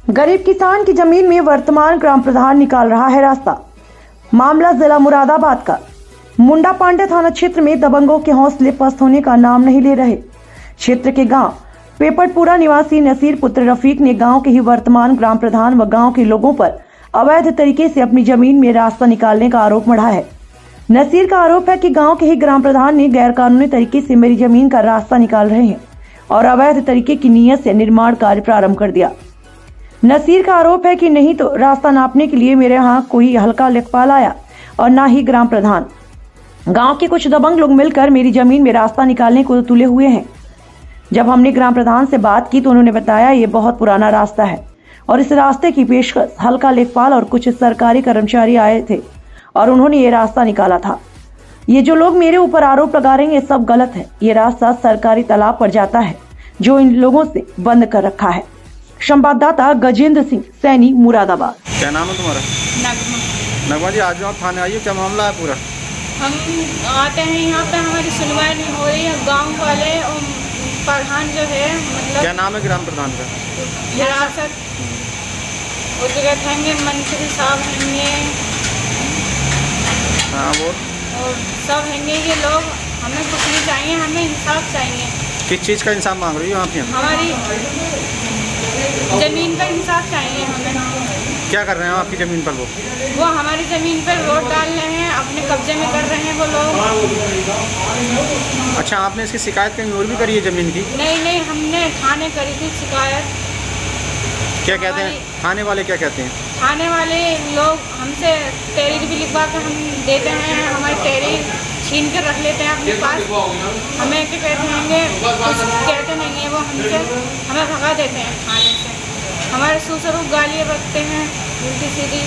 गरीब किसान की जमीन में वर्तमान ग्राम प्रधान निकाल रहा है रास्ता। मामला जिला मुरादाबाद का। मुंडा पांडे थाना क्षेत्र में दबंगों के हौसले पस्त होने का नाम नहीं ले रहे। क्षेत्र के गांव पेपरपुरा निवासी नसीर पुत्र रफीक ने गांव के ही वर्तमान ग्राम प्रधान व गांव के लोगों पर अवैध तरीके से अपनी जमीन में रास्ता निकालने का आरोप मढ़ा है। नसीर का आरोप है कि गांव के ही ग्राम प्रधान ने गैर कानूनी तरीके से मेरी जमीन का रास्ता निकाल रहे हैं और अवैध तरीके की नीयत से निर्माण कार्य प्रारंभ कर दिया। नसीर का आरोप है कि नहीं तो रास्ता नापने के लिए मेरे यहाँ कोई हल्का लेखपाल आया और ना ही ग्राम प्रधान। गांव के कुछ दबंग लोग मिलकर मेरी जमीन में रास्ता निकालने को तुले हुए हैं। जब हमने ग्राम प्रधान से बात की तो उन्होंने बताया ये बहुत पुराना रास्ता है और इस रास्ते की पेशकश हल्का लेखपाल और कुछ सरकारी कर्मचारी आए थे और उन्होंने ये रास्ता निकाला था। ये जो लोग मेरे ऊपर आरोप लगा रहे हैं ये सब गलत है। ये रास्ता सरकारी तालाब पर जाता है जो इन लोगों से बंद कर रखा है। संवाददाता गजेंद्र सिंह सैनी, मुरादाबाद। क्या नाम है तुम्हारा? नगमा जी, आज आप थाने आइए, क्या मामला है पूरा? हम आते हैं यहाँ पे, हमारी सुनवाई नहीं हो रही है। गांव वाले और प्रधान जो है, मतलब क्या नाम है ग्राम प्रधान का? हिरासत उस जगह रहेंगे, मंत्री साहब रहेंगे। हाँ, वो और सब रहेंगे ये लोग। हमें कुछ नहीं चाहिए, हमें इंसाफ चाहिए। किस चीज़ का इंसाफ मांग रही हो आप यहाँ? हमारी ज़मीन का इंसाफ चाहिए हमें। क्या कर रहे हैं आपकी ज़मीन पर? वो हमारी ज़मीन पर रोड डाल रहे हैं, अपने कब्जे में कर रहे हैं वो लोग। अच्छा, आपने इसकी शिकायत कहीं और भी करी है ज़मीन की? नहीं, हमने थाने करी थी शिकायत। क्या कहते हैं थाने वाले? क्या कहते हैं थाने वाले लोग? हमसे तहरीर भी लिखवा कर हम देते हैं, हमारी तहरीर छीन कर रख लेते हैं अपने पास। हमें क्या कहते हैं, कुछ कहते नहीं है वो हमसे, हमें भगा देते हैं थाने से। हमारे सुसरूप गालियाँ बकते हैं उल्टी सीधी।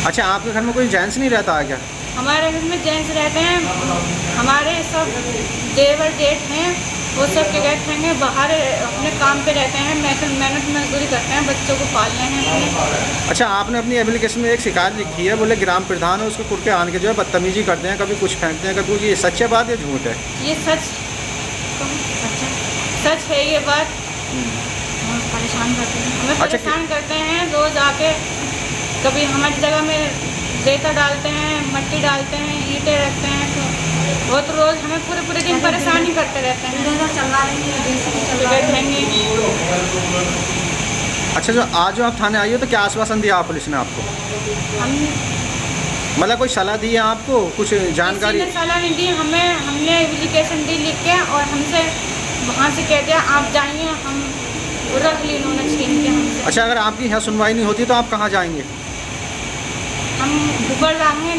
अच्छा, आपके घर में कोई जेंट्स नहीं रहता है क्या? हमारे घर में जेंट्स रहते हैं, हमारे सब देवर जेठ हैं, वो सब क्या कहते हैं बाहर अपने काम पे रहते हैं, मेहनत मजदूरी करते हैं, बच्चों को पाल रहे हैं। अच्छा, आपने अपनी एप्लीकेशन में एक शिकायत लिखी है, बोले ग्राम प्रधान है उसको कुर्के आन के जो है बदतमीजी करते हैं, कभी कुछ फेंकते हैं, कभी कुछ। ये सच्ची बात है झूठ है? ये सच है ये बात। परेशान करते हैं हमें। अच्छा, परेशान करते हैं रोज आके। कभी हमारी जगह में रेता डालते हैं, मट्टी डालते हैं, ईंटें रखते हैं, तो वो तो रोज हमें पूरे दिन परेशान ही करते रहते हैं। अच्छा, जो आज जो आप थाने आई हो तो क्या आश्वासन दिया पुलिस ने आपको? हम मतलब कोई सलाह दी है आपको, कुछ जानकारी? किसी ने सलाह नहीं दी हमें। हमने एप्लीकेशन दी लिख के और हमसे वहाँ से कह दिया आप जाइए, हम रख ली उन्होंने छीन के हमसे। अच्छा, अगर आपकी यहाँ सुनवाई नहीं होती तो आप कहाँ जाएंगे? हम ऊपर जाएंगे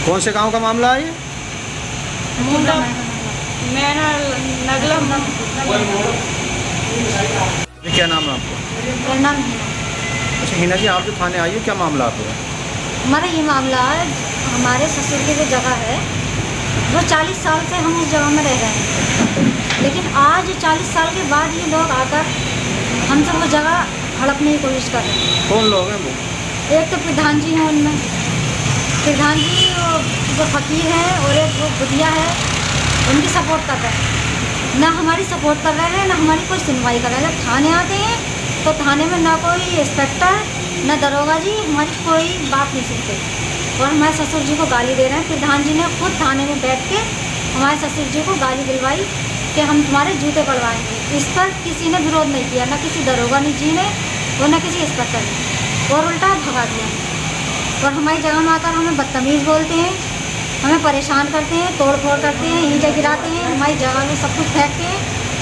कौन से गांव का मामला है ये? मुंडा मेरा नगला। क्या नाम है आपका? नाम अच्छा हिना जी, आप जो थाने आई हो, क्या मामला आपका? हमारा ये मामला है, हमारे ससुर की जो जगह है वो 40 साल से हम उस जगह में रह रहे हैं, लेकिन आज 40 साल के बाद ये लोग आकर हमसे वो जगह हड़पने की कोशिश कर रहे हैं। कौन लोग हैं वो? एक तो प्रधान जी हैं, उनमें प्रधान जी वो फकीर हैं और एक वो बुधिया है, उनकी सपोर्ट कर रहे हैं। ना हमारी सपोर्ट कर रहे हैं, ना हमारी कोई सुनवाई कर रहे हैं। जब थाने आते हैं तो थाने में ना कोई इंस्पेक्टर ना दरोगा जी हमारी कोई बात नहीं सुनते और हमारे ससुर जी को गाली दे रहे हैं। प्रधान जी ने खुद थाने में बैठ के हमारे ससुर जी को गाली दिलवाई कि हम तुम्हारे जूते पड़वाएंगे। इस पर किसी ने विरोध नहीं किया, ना किसी दरोगा जी ने और ना किसी इंस्पेक्टर ने, और उल्टा भगा दिया। और हमारी जगह में आकर हमें बदतमीज़ बोलते हैं, हमें परेशान करते हैं, तोड़ फोड़ करते हैं, ईंटें गिराते हैं, हमारी जगह में सब कुछ फेंकते हैं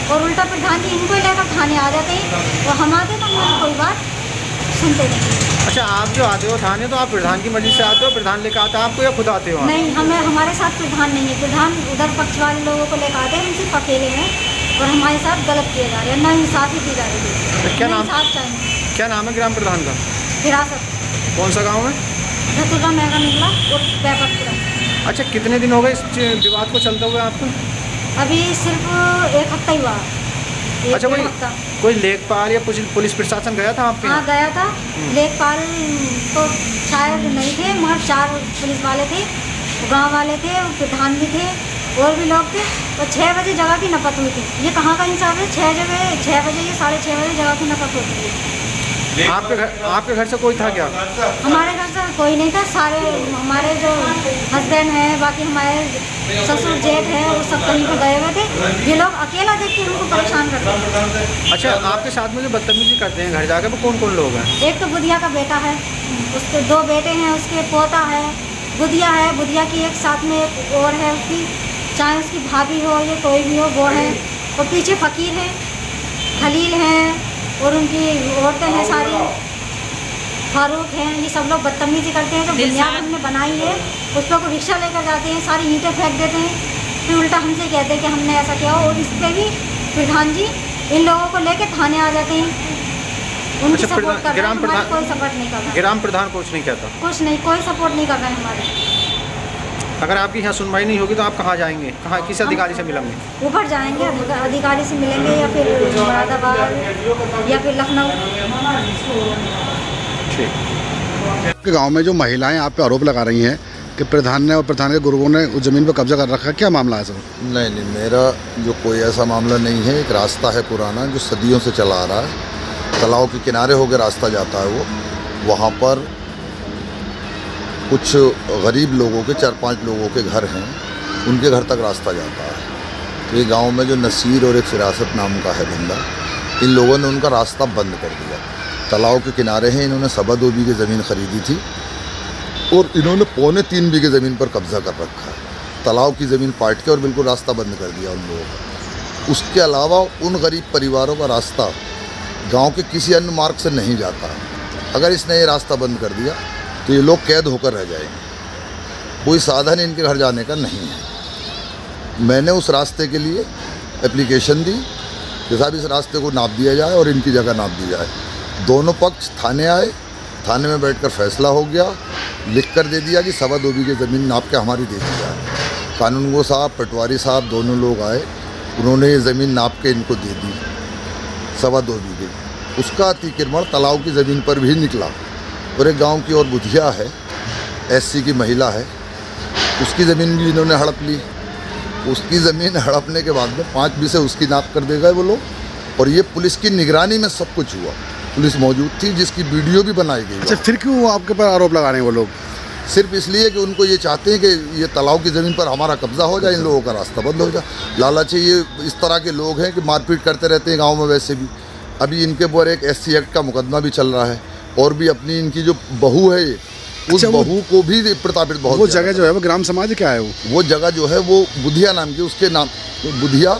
और उल्टा प्रधान जी इनको लेकर थाने आ जाते हैं और हम आते तो हमारी कोई बात सुनते नहीं। अच्छा, आप जो आते हो थाने तो आप प्रधान की मर्जी से आते हो? प्रधान लेकर आता है आपको या खुद आते हो? नहीं, हमारे साथ प्रधान नहीं है। प्रधान उधर पक्ष वाले लोगों को लेकर आते हैं, हम सिर्फ अकेले हैं और हमारे साथ गलत किए जा रहे हैं, ना इंसाफ ही दी जा रही है। तो क्या नाम? इंसाफ चाहिए। क्या नाम है ग्राम प्रधान का? हिरासत। कौन सा गाँव है? धतुरा मेगा निकला और पेपरपुरा। अच्छा, कितने दिन हो गए इस विवाद को चलते हुए आपको? अभी सिर्फ 1 हफ्ता ही हुआ। अच्छा, कोई लेखपाल या पुलिस प्रशासन गया था आपके? हाँ, गया था। लेखपाल तो शायद नहीं थे, मगर 4 पुलिस वाले थे, गांव वाले थे, प्रधान भी थे और भी लोग थे। तो 6 बजे जगह की नपत हुई थी। ये कहाँ का इंसाफ है? 6 बजे या 6:30 बजे जगह की नपत होती है। आपके घर से कोई था क्या? हमारे घर से कोई नहीं था। सारे हमारे जो हस्बैंड हैं, बाकी हमारे ससुर जेठ हैं, वो सब कहीं पर गए हुए थे। ये लोग अकेला देख के उनको परेशान करते हैं। अच्छा, आपके साथ में जो बदतमीजी करते हैं घर जाकर, वो कौन कौन लोग हैं? एक तो बुधिया का बेटा है, उसके 2 बेटे हैं, उसके पोता है, बुधिया है, बुधिया की एक साथ में एक और है उसकी, चाहे उसकी भाभी हो या कोई भी हो, वो है। और पीछे फ़कीर है, खलील हैं, और उनकी औरतें हैं सारी, फारूक हैं। ये सब लोग बदतमीजी करते हैं। जो बुनियाद हमने बनाई है उस पर को रिक्शा लेकर जाते हैं, सारी ईंटें फेंक देते हैं, फिर उल्टा हमसे कहते हैं कि हमने ऐसा किया। और इस पर भी प्रधान जी इन लोगों को लेके थाने आ जाते हैं। उनकी अच्छा, सपोर्ट कर रहे हैं, ग्राम हमारी कोई सपोर्ट नहीं कर रहा। ग्राम प्रधान कुछ नहीं कहता? कुछ नहीं, कोई सपोर्ट नहीं कर रहे हैं हमारे। अगर आपकी यहाँ सुनवाई नहीं होगी तो आप कहाँ जाएंगे? कहाँ, किस अधिकारी से मिलेंगे? ऊपर जाएंगे, अधिकारी से मिलेंगे, या फिर मुरादाबाद या फिर लखनऊ। ठीक। के गांव में जो महिलाएं आप पे आरोप लगा रही हैं कि प्रधान ने और प्रधान के गुरुओं ने उस ज़मीन पर कब्जा कर रखा है, क्या मामला है सर? नहीं, मेरा जो कोई ऐसा मामला नहीं है। एक रास्ता है पुराना जो सदियों से चला आ रहा है, तालाब के किनारे होकर रास्ता जाता है। वो वहाँ पर कुछ गरीब लोगों के 4-5 लोगों के घर हैं, उनके घर तक रास्ता जाता है। तो ये गांव में जो नसीर और एक फिरासत नाम का है बंदा, इन लोगों ने उनका रास्ता बंद कर दिया। तालाब के किनारे हैं, इन्होंने 2.25 बीघे ज़मीन ख़रीदी थी और इन्होंने 3.25 बीघे ज़मीन पर कब्ज़ा कर रखा है। तालाब की ज़मीन पाट के और बिल्कुल रास्ता बंद कर दिया उन लोगों का। उसके अलावा उन गरीब परिवारों का रास्ता गाँव के किसी अन्य मार्ग से नहीं जाता। अगर इसने ये रास्ता बंद कर दिया तो ये लोग कैद होकर रह जाएंगे। कोई साधन इनके घर जाने का नहीं है। मैंने उस रास्ते के लिए एप्लीकेशन दी कि साहब इस रास्ते को नाप दिया जाए और इनकी जगह नाप दी जाए। दोनों पक्ष थाने आए, थाने में बैठकर फैसला हो गया, लिख कर दे दिया कि 2.25 बीघे ज़मीन नाप के हमारी दे दी जाए। कानूनगो साहब, पटवारी साहब दोनों लोग आए, उन्होंने ये ज़मीन नाप के इनको दे दी 2.25 बीघे। उसका अतिक्रमण तालाब की ज़मीन पर भी निकला। और एक गांव की और बुधिया है, SC की महिला है, उसकी ज़मीन भी इन्होंने हड़प ली। उसकी ज़मीन हड़पने के बाद में 5 बीसे उसकी नाप कर दे गए वो लोग। और ये पुलिस की निगरानी में सब कुछ हुआ, पुलिस मौजूद थी, जिसकी वीडियो भी बनाई गई। अच्छा, फिर क्यों वो आपके पर आरोप लगा रहे हैं वो लोग? सिर्फ इसलिए कि उनको ये चाहते हैं कि ये तालाब की ज़मीन पर हमारा कब्जा हो जाए, इन लोगों का रास्ता बंद हो जाए। लालच है, ये इस तरह के लोग हैं कि मारपीट करते रहते हैं गाँव में। वैसे भी अभी इनके ऊपर एक SC एक्ट का मुकदमा भी चल रहा है, और भी अपनी इनकी जो बहू है, उस बहू को भी प्रताड़ित बहुत। वो जगह जो है वो ग्राम समाज क्या है? वो जगह जो है वो बुधिया नाम की, उसके नाम बुधिया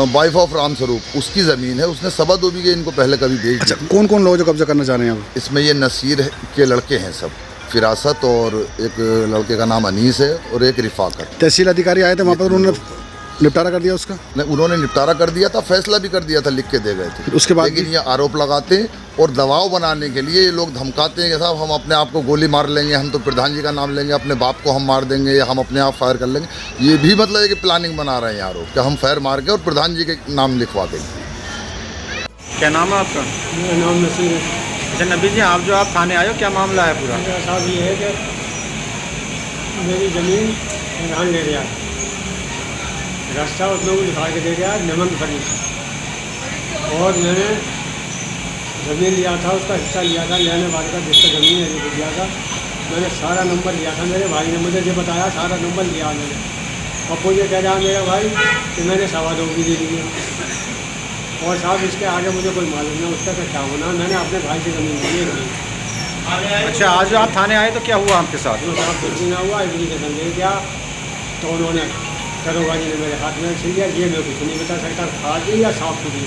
वाइफ ऑफ राम स्वरूप, उसकी ज़मीन है। उसने 2.25 बीघे इनको पहले कभी बेच दी। कौन कौन लोग जो कब्जा करना चाह रहे हैं? इसमें ये नसीर के लड़के हैं सब, फिरासत, और एक लड़के का नाम अनीस है और एक रिफाकत। तहसील अधिकारी आए थे वहाँ पर, उन्होंने निपटारा कर दिया उसका? नहीं, उन्होंने निपटारा कर दिया था, फैसला भी कर दिया था, लिख के दे गए थे। उसके बाद लेकिन ये आरोप लगाते हैं और दबाव बनाने के लिए ये लोग धमकाते हैं कि साहब हम अपने आप को गोली मार लेंगे, हम तो प्रधान जी का नाम लेंगे, अपने बाप को हम मार देंगे, या हम अपने आप फायर कर लेंगे। ये भी मतलब है कि प्लानिंग बना रहे हैं आरोप कि हम फायर मार के और प्रधान जी के नाम लिखवा देंगे। क्या नाम है आपका? मेरा नाम नसीर है। अच्छा नबी जी, आप जो आप थाने आए हो, क्या मामला है पूरा? मेरा साहब ये है कि मेरी ज़मीन प्रधान ले गया, रास्ता उसमें वो लिखा के दे गया नेमंत फर्नीचर। और मैंने ज़मीन लिया था, उसका हिस्सा लिया था, लेने वाले का जिसका ज़मीन है वो दिया था। मैंने सारा नंबर लिया था, मेरे भाई ने मुझे ये बताया, सारा नंबर लिया मैंने। और मुझे कह रहा मेरा भाई कि मैंने 2.25 बीघे दे दिए। और साहब इसके आगे मुझे कोई मालूम नहीं उसका क्या होना। मैंने अपने भाई की ज़मीन ली नहीं। अच्छा, आज आप थाने आए तो क्या हुआ आपके साथ? जो साहब कुछ भी ना हुआ, एप्लीकेशन दे दिया तो उन्होंने दरोगा जी ने मेरे हाथ में छीन लिया। ये मैं कुछ नहीं बता सकता, खाद दी या साफ दी।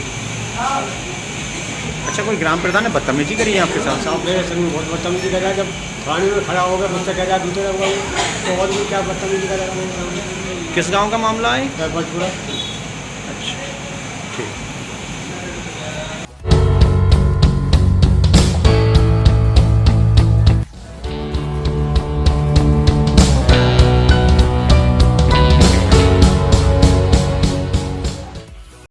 अच्छा, कोई ग्राम प्रधान ने बदतमीजी करी है आपके साथ? साहब मेरे संग में बहुत बदतमीजी कर रहा है। जब थाने में खड़ा हो गया मुझसे कह रहा दूसरे हुआ तो और भी क्या बदतमीजी कर रहा है। किस गांव का मामला है? बचपुरा।